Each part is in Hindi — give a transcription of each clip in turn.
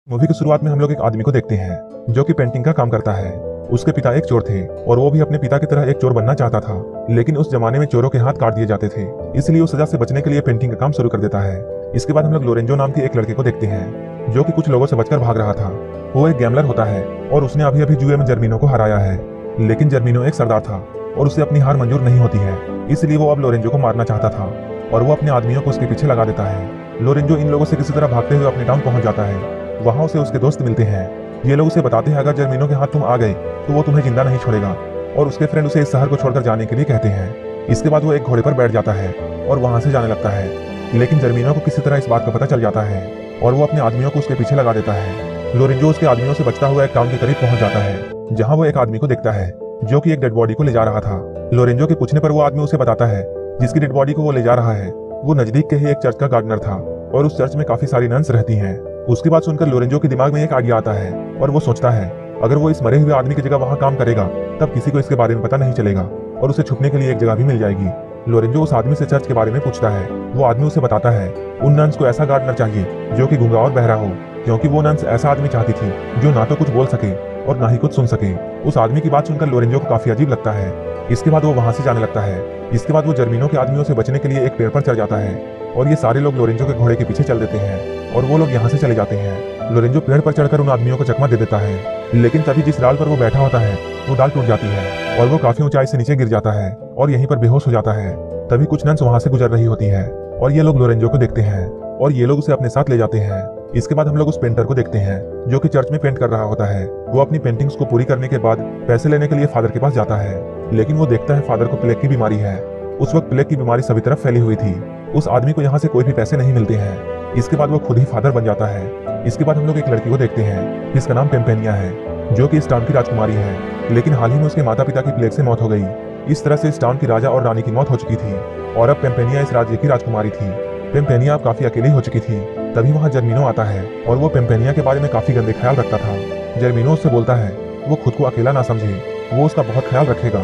मूवी की शुरुआत में हम लोग एक आदमी को देखते हैं जो कि पेंटिंग का काम करता है। उसके पिता एक चोर थे और वो भी अपने पिता की तरह एक चोर बनना चाहता था, लेकिन उस जमाने में चोरों के हाथ काट दिए जाते थे, इसलिए वो सजा से बचने के लिए पेंटिंग का काम शुरू कर देता है। इसके बाद हम लोग लोरेंजो नाम के एक लड़के को देखते हैं जो कि कुछ लोगों से बचकर भाग रहा था। वो एक गैमलर होता है और उसने अभी अभी जुए में जर्मीनो को हराया है, लेकिन जर्मीनो एक सरदार था और उसे अपनी हार मंजूर नहीं होती है, इसलिए वो अब लोरेंजो को मारना चाहता था और वो अपने आदमियों को उसके पीछे लगा देता है। लोरेंजो इन लोगों से किसी तरह भागते हुए अपने टाउन पहुंच जाता है। वहां उसे उसके दोस्त मिलते हैं। ये लोग उसे बताते हैं अगर जर्मीनो के हाथ तुम आ गए तो वो तुम्हें जिंदा नहीं छोड़ेगा, और उसके फ्रेंड उसे इस शहर को छोड़कर जाने के लिए कहते हैं। इसके बाद वो एक घोड़े पर बैठ जाता है और वहां से जाने लगता है, लेकिन जर्मीनो को किसी तरह इस बात का पता चल जाता है और वो अपने आदमियों को उसके पीछे लगा देता है। लोरेंजो उसके आदमियों से बचता हुआ एक टाउन के करीब पहुंच जाता है जहां वो एक आदमी को देखता है जो कि एक डेड बॉडी को ले जा रहा था। लोरेंजो के पूछने पर वो आदमी उसे बताता है जिसकी डेड बॉडी को वो ले जा रहा है वो नजदीक के ही एक चर्च का गार्डनर था और उस चर्च में काफी सारी नन्स रहती हैं। उसकी बात सुनकर लोरेंजो के दिमाग में एक आइडिया आता है और वो सोचता है अगर वो इस मरे हुए आदमी की जगह वहां काम करेगा तब किसी को इसके बारे में पता नहीं चलेगा और उसे छुपने के लिए एक जगह भी मिल जाएगी। लोरेंजो उस आदमी से चर्च के बारे में पूछता है। वो आदमी उसे बताता है उन नन्स को ऐसा गार्डनर चाहिए जो कि गूंगा और बहरा हो, क्योंकि वो नन्स ऐसा आदमी चाहती थी जो ना तो कुछ बोल सके और ना ही कुछ सुन सके। उस आदमी की बात सुनकर लोरेंजो को काफी अजीब लगता है। इसके बाद वो वहां से जाने लगता है। इसके बाद वो जर्मीनो के आदमियों से बचने के लिए एक पेड़ पर चढ़ जाता है और ये सारे लोग लोरेंजो के घोड़े के पीछे चल देते हैं और वो लोग यहाँ से चले जाते हैं। लोरेंजो पेड़ पर चढ़कर उन आदमियों को चकमा दे देता है, लेकिन तभी जिस डाल पर वो बैठा होता है वो डाल टूट जाती है और वो काफी ऊंचाई से नीचे गिर जाता है और यहीं पर बेहोश हो जाता है। तभी कुछ नन्स वहां से गुजर रही होती है और ये लोग लोरेंजो को देखते हैं और ये लोग उसे अपने साथ ले जाते हैं। इसके बाद हम लोग उस पेंटर को देखते हैं जो कि चर्च में पेंट कर रहा होता है। वो अपनी पेंटिंग्स को पूरी करने के बाद पैसे लेने के लिए फादर के पास जाता है, लेकिन वो देखता है फादर को प्लेग की बीमारी है। उस वक्त प्लेग की बीमारी सभी तरफ फैली हुई थी। उस आदमी को यहाँ से कोई भी पैसे नहीं मिलते हैं। इसके बाद वो खुद ही फादर बन जाता है। इसके बाद हम लोग एक लड़की को देखते हैं जिसका नाम पेम्पेनिया है जो कि इस टाउन की राजकुमारी है, लेकिन हाल ही में उसके माता पिता की प्लेग से मौत हो गई। इस तरह से इस टाउन की राजा और रानी की मौत हो चुकी थी और अब पेम्पेनिया इस राज्य की राजकुमारी थी। पेम्पेनिया अब काफी अकेली हो चुकी थी। तभी वहाँ जर्मीनो आता है और वो पेम्पेनिया के बारे में काफी गंदे ख्याल रखता था। जर्मीनो उससे बोलता है वो खुद को अकेला ना समझे, वो उसका बहुत ख्याल रखेगा।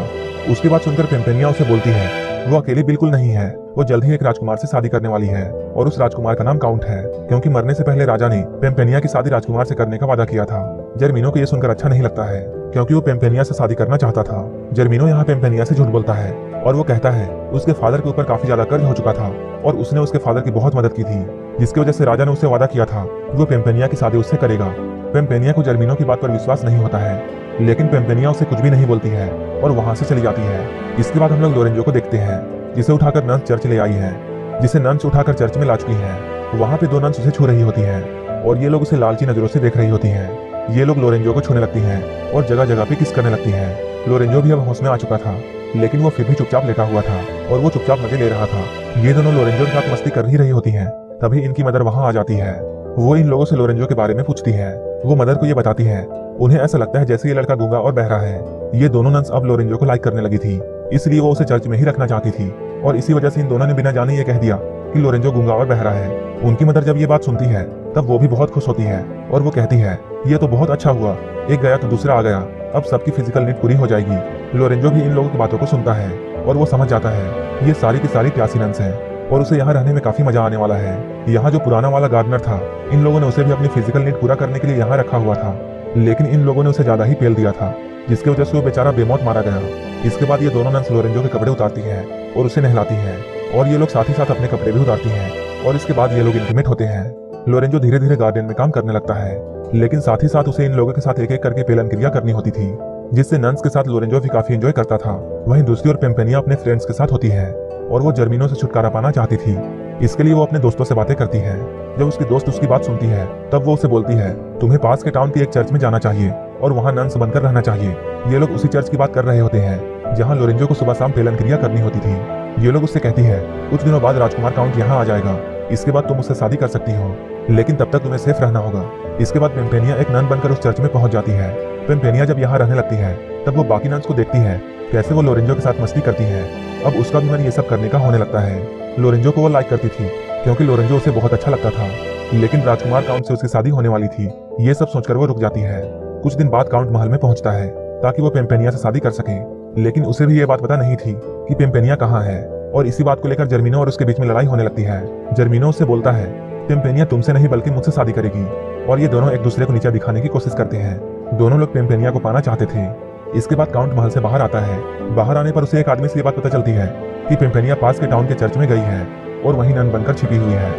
उसकी बात सुनकर पेम्पेनिया उसे बोलती है वो अकेली बिल्कुल नहीं है, वो जल्द ही एक राजकुमार से शादी करने वाली है और उस राजकुमार का नाम काउंट है, क्योंकि मरने से पहले राजा ने पेम्पेनिया की शादी राजकुमार से करने का वादा किया था। जर्मीनो को ये सुनकर अच्छा नहीं लगता है क्योंकि वो पेम्पेनिया से शादी करना चाहता था। जर्मीनो यहाँ पेम्पेनिया से झूठ बोलता है और वो कहता है उसके फादर के ऊपर काफी ज्यादा कर्ज हो चुका था और उसने उसके फादर की बहुत मदद की थी, जिसकी वजह से राजा ने उससे वादा किया था वो पेम्पेनिया की शादी उससे करेगा। पेम्पेनिया को जर्मीनो की बात पर विश्वास नहीं होता है, लेकिन पेम्पेनिया उसे कुछ भी नहीं बोलती है और वहां से चली जाती है। इसके बाद हम लोग लोरेंजो को देखते हैं जिसे उठाकर नन्स चर्च ले आई है, जिसे नन्स उठाकर चर्च में ला चुकी है। वहाँ पे दो नन्स उसे छू रही होती है और ये लोग उसे लालची नजरों से देख रही होती हैं। ये लोग लोरेंजो को छूने लगती हैं और जगह जगह पे किस करने लगती हैं। लोरेंजो भी अब होश में आ चुका था, लेकिन वो फिर भी चुपचाप लेटा हुआ था और वो चुपचाप मजे ले रहा था। ये दोनों लोरेंजो के साथ मस्ती कर ही रही होती हैं। तभी इनकी मदर वहाँ आ जाती है। वो इन लोगों से लोरेंजो के बारे में पूछती है। वो मदर को ये बताती है उन्हें ऐसा लगता है जैसे ये लड़का गूंगा और बहरा है। ये दोनों नन्स अब लोरेंजो को लाइक करने लगी थी, इसलिए वो उसे चर्च में ही रखना चाहती थी और इसी वजह से इन दोनों ने बिना जाने ये कह दिया कि लोरेंजो गूंगा और बहरा है। उनकी मदर जब ये बात सुनती है तब वो भी बहुत खुश होती है और वो कहती है ये तो बहुत अच्छा हुआ, एक गया तो दूसरा आ गया, अब सबकी फिजिकल नीड पूरी हो जाएगी। लोरेंजो भी इन लोगों की बातों को सुनता है और वो समझ जाता है ये सारी की सारी प्यासी नन्स हैं और उसे यहाँ रहने में काफी मजा आने वाला है। यहाँ जो पुराना वाला गार्डनर था इन लोगों ने उसे भी अपनी फिजिकल नीड पूरा करने के लिए यहाँ रखा हुआ था, लेकिन इन लोगों ने उसे ज्यादा ही पेल दिया था, जिसकी वजह से वो बेचारा बेमौत मारा गया। इसके बाद ये दोनों नन्स लोरेंजो के कपड़े उतारती हैं और उसे नहलाती हैं और ये लोग साथ ही साथ अपने कपड़े भी उतारती हैं और इसके बाद ये लोग इंटीमेट होते हैं। लोरेंजो धीरे धीरे गार्डन में काम करने लगता है, लेकिन साथ ही साथ उसे इन लोगों के साथ एक एक करके पेलन क्रिया करनी होती थी, जिससे नन्स के साथ लोरेंजो भी काफी एंजॉय करता था। वहीं दूसरी ओर पेम्पेनिया अपने फ्रेंड्स के साथ होती है और वो जर्मीनो से छुटकारा पाना चाहती थी। इसके लिए वो अपने दोस्तों से बातें करती है। जब उसकी दोस्त उसकी बात सुनती है तब वो उसे बोलती है तुम्हें पास के टाउन की एक चर्च में जाना चाहिए और वहाँ नन्स बनकर रहना चाहिए। ये लोग उसी चर्च की बात कर रहे होते हैं जहाँ लोरेंजो को सुबह शाम पेलन क्रिया करनी होती थी। ये लोग उससे कहती है कुछ दिनों बाद राजकुमार काउंट यहाँ आ जाएगा, इसके बाद तुम उससे शादी कर सकती हो, लेकिन तब तक तुम्हें सेफ रहना होगा। इसके बाद पेम्पेनिया एक नन बनकर उस चर्च में पहुंच जाती है। पेम्पेनिया जब यहाँ रहने लगती है तब वो बाकी नन्स को देखती है कैसे वो लोरेंजो के साथ मस्ती करती है। अब उसका भी मन ये सब करने का होने लगता है। लोरेंजो को वो लाइक करती थी क्योंकि लोरेंजो उसे बहुत अच्छा लगता था, लेकिन राजकुमार काउंट से उसकी शादी होने वाली थी। ये सब सोचकर वो रुक जाती है। कुछ दिन बाद काउंट महल में पहुंचता है ताकि वो पेम्पेनिया से शादी कर सके, लेकिन उसे भी ये बात पता नहीं थी कि पेम्पेनिया कहाँ है और इसी बात को लेकर जर्मीनो और उसके बीच में लड़ाई होने लगती है। जर्मीनो उससे बोलता है पेम्पेनिया तुमसे नहीं बल्कि मुझसे शादी करेगी। और ये दोनों एक दूसरे को नीचे दिखाने की कोशिश करते हैं। दोनों लोग पेम्पेनिया को पाना चाहते थे। इसके बाद काउंट महल से बाहर आता है। बाहर आने पर उसे एक आदमी से ये बात पता चलती है कि पेम्पेनिया पास के टाउन के चर्च में गई है और वहीं नन बनकर छिपी हुई है।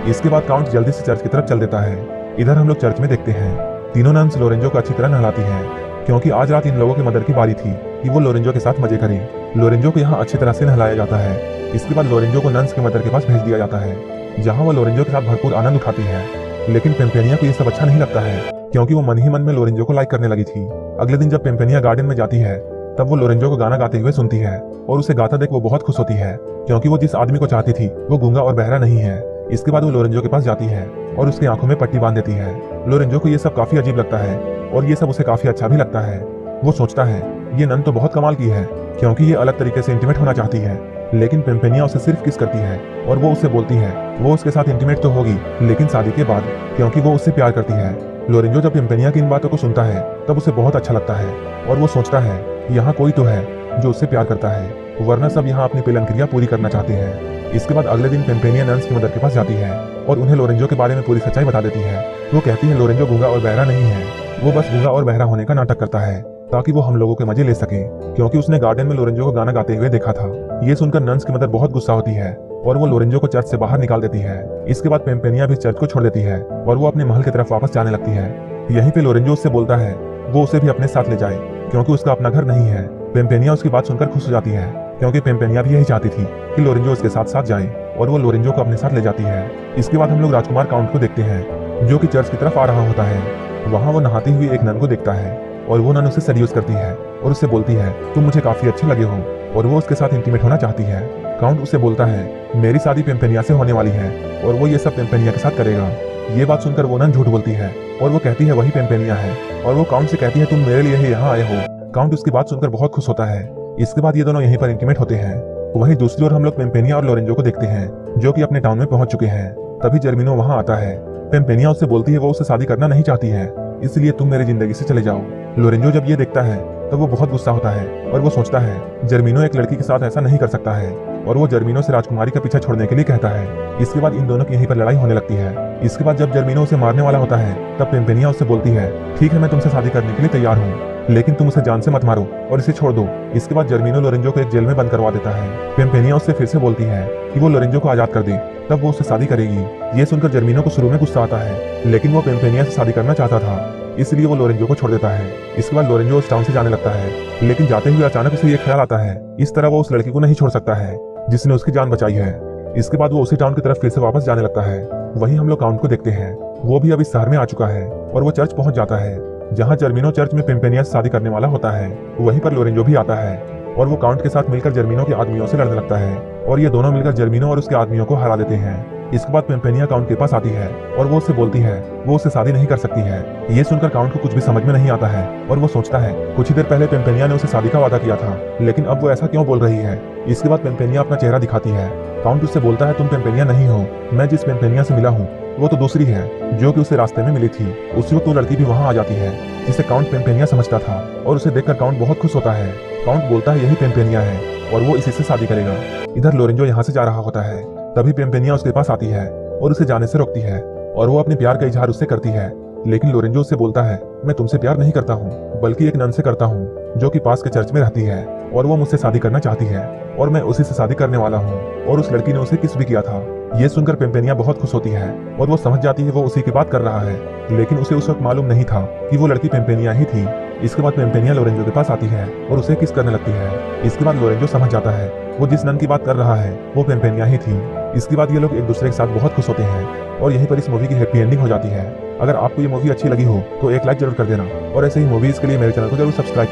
इसके बाद काउंट जल्दी से चर्च की तरफ चल देता है। इधर हम लोग चर्च में देखते हैं तीनों नन्स लोरेंजो को अच्छी तरह नहलाती हैं, क्योंकि आज रात इन लोगों के मदर की बारी थी कि वो लोरेंजो के साथ मजे करें। लोरेंजो को यहाँ अच्छी तरह से नहलाया जाता है। इसके बाद लोरेंजो को नन्स के मदर के पास भेज दिया जाता है, जहाँ वो लोरेंजो के साथ भरपूर आनंद उठाती है। लेकिन पेम्पेनिया को ये सब अच्छा नहीं लगता है, क्योंकि वो मन ही मन में लोरेंजो को लाइक करने लगी थी। अगले दिन जब पेम्पेनिया गार्डन में जाती है तब वो लोरेंजो को गाना गाते हुए सुनती है और उसे गाता देख वो बहुत खुश होती है, क्योंकि वो जिस आदमी को चाहती थी वो गूंगा और बहरा नहीं है। इसके बाद वो लोरेंजो के पास जाती है और उसकी आंखों में पट्टी बांध देती है। लोरेंजो को ये सब काफी अजीब लगता है और ये सब उसे काफी अच्छा भी लगता है। वो सोचता है ये नन तो बहुत कमाल की है, क्योंकि ये अलग तरीके से इंटीमेट होना चाहती है। लेकिन पेम्पेनिया उसे सिर्फ किस करती है और वो उससे बोलती है वो उसके साथ इंटीमेट तो होगी, लेकिन शादी के बाद, क्योंकि वो उससे प्यार करती है। लोरेंजो जब पेम्पेनिया की इन बातों को सुनता है तब उसे बहुत अच्छा लगता है और वो सोचता है यहाँ कोई तो है जो उससे प्यार करता है, वरना सब यहाँ अपनी पेलन क्रिया पूरी करना चाहते हैं। इसके बाद अगले दिन पेम्पेनिया नन्स की मदर के पास जाती है और उन्हें लोरेंजो के बारे में पूरी सच्चाई बता देती है। वो कहती है लोरेंजो गूंगा और बहरा नहीं है, वो बस गूंगा और बहरा होने का नाटक करता है ताकि वो हम लोगों के मजे ले सके, क्योंकि उसने गार्डन में लोरेंजो को गाना गाते हुए देखा था। ये सुनकर नन्स की मदर बहुत गुस्सा होती है और वो लोरेंजो को चर्च से बाहर निकाल देती है। इसके बाद पेम्पेनिया भी चर्च को छोड़ देती है और वो अपने महल की तरफ वापस जाने लगती है। यहीं पे लोरेंजो उससे बोलता है वो उसे भी अपने साथ ले जाए, क्योंकि उसका अपना घर नहीं है। पेम्पेनिया उसकी बात सुनकर खुश हो जाती है, क्योंकि पेम्पेनिया भी यही चाहती थी कि लोरेंजो उसके साथ साथ जाए, और वो लोरेंजो को अपने साथ ले जाती है। इसके बाद हम लोग राजकुमार काउंट को देखते हैं, जो कि चर्च की तरफ आ रहा होता है। वहाँ वो नहाती हुई एक नन को देखता है और वो नन उसे सेड्यूस करती है और उससे बोलती है तुम मुझे काफी अच्छे लगे हो, और वो उसके साथ इंटीमेट होना चाहती है। काउंट उससे बोलता है मेरी शादी पेम्पेनिया से होने वाली है और वो ये सब पेम्पेनिया के साथ करेगा। ये बात सुनकर वो नन झूठ बोलती है और वो कहती है वही पेम्पेनिया है, और वो काउंट से कहती है तुम मेरे लिए ही यहाँ आए हो। काउंट उसकी बात सुनकर बहुत खुश होता है। इसके बाद ये दोनों यहीं पर इंटीमेट होते हैं। वहीं दूसरी ओर हम लोग पेम्पेनिया और लोरेंजो को देखते हैं, जो कि अपने टाउन में पहुंच चुके हैं। तभी जर्मिनो वहां आता है। पेम्पेनिया उससे बोलती है वो उससे शादी करना नहीं चाहती है, इसलिए तुम मेरी जिंदगी से चले जाओ। लोरेंजो जब ये देखता है तब वो बहुत गुस्सा होता है और वो सोचता है जर्मिनो एक लड़की के साथ ऐसा नहीं कर सकता है, और वो जर्मिनो से राजकुमारी का पीछा छोड़ने के लिए कहता है। इसके बाद इन दोनों की यहीं पर लड़ाई होने लगती है। इसके बाद जब जर्मिनो उसे मारने वाला होता है तब पेम्पेनिया उससे बोलती है ठीक है मैं तुमसे शादी करने के लिए तैयार हूँ, लेकिन तुम उसे जान से मत मारो और इसे छोड़ दो। इसके बाद जर्मिनो लोरेंजो को एक जेल में बंद करवा देता है। पेम्पेनिया उससे फिर से बोलती है कि वो लोरेंजो को आजाद कर दे, तब वो उससे शादी करेगी। ये सुनकर जर्मिनो को शुरू में गुस्सा आता है, लेकिन वो पेम्पेनिया से शादी करना चाहता था, इसलिए वो लोरेंजो को छोड़ देता है। इसके बाद लोरेंजो उस टाउन से जाने लगता है, लेकिन जाते हुए अचानक उसे ये ख्याल आता है इस तरह वो उस लड़की को नहीं छोड़ सकता है जिसने उसकी जान बचाई है। इसके बाद वो उसी टाउन की तरफ फिर से वापस जाने लगता है। वहीं हम लोग काउंट को देखते हैं, वो भी अभी शहर में आ चुका है और वो चर्च पहुंच जाता है, जहां जर्मिनो चर्च में पेम्पेनिया से शादी करने वाला होता है। वहीं पर लोरेंजो भी आता है और वो काउंट के साथ मिलकर जर्मिनो के आदमियों से लड़ने लगता है, और ये दोनों मिलकर जर्मिनो और उसके आदमियों को हरा देते हैं। इसके बाद पेम्पेनिया काउंट के पास आती है और वो उससे बोलती है वो उससे शादी नहीं कर सकती है। ये सुनकर काउंट को कुछ भी समझ में नहीं आता है और वो सोचता है कुछ ही देर पहले पेम्पेनिया ने उसे शादी का वादा किया था, लेकिन अब वो ऐसा क्यों बोल रही है। इसके बाद पेम्पेनिया अपना चेहरा दिखाती है। काउंट उससे बोलता है तुम पेम्पेनिया नहीं हो, मैं जिस पेम्पेनिया से मिला हूँ वो तो दूसरी है, जो कि उसे रास्ते में मिली थी। उसी वक्त वो लड़की भी वहाँ आ जाती है, जिसे काउंट पेम्पेनिया समझता था, और उसे देखकर काउंट बहुत खुश होता है। काउंट बोलता है यही पेम्पेनिया है और वो इसी से शादी करेगा। इधर लोरेंजो यहाँ से जा रहा होता है, तभी पेम्पेनिया उसके पास आती है और उसे जाने से रोकती है, और वो अपने प्यार का इजहार उससे करती है। लेकिन लोरेंजो उससे बोलता है मैं तुमसे प्यार नहीं करता हूँ, बल्कि एक नन से करता हूँ जो कि पास के चर्च में रहती है, और वो मुझसे शादी करना चाहती है और मैं उसी से शादी करने वाला हूँ, और उस लड़की ने उसे किस भी किया था। ये सुनकर पेम्पेनिया बहुत खुश होती है और वो समझ जाती है वो उसी की बात कर रहा है, लेकिन उसे उस वक्त मालूम नहीं था कि वो लड़की पेम्पेनिया ही थी। इसके बाद पेम्पेनिया लोरेंजो के पास आती है और उसे किस करने लगती है। इसके बाद लोरेंजो समझ जाता है वो जिस नन की बात कर रहा है वो पेम्पेनिया ही थी। इसके बाद ये लोग एक दूसरे के साथ बहुत खुश होते हैं और यहीं पर इस मूवी की हैप्पी एंडिंग हो जाती है। अगर आपको ये मूवी अच्छी लगी हो तो एक लाइक जरूर कर देना, और ऐसे ही मूवीज के लिए मेरे चैनल को जरूर सब्सक्राइब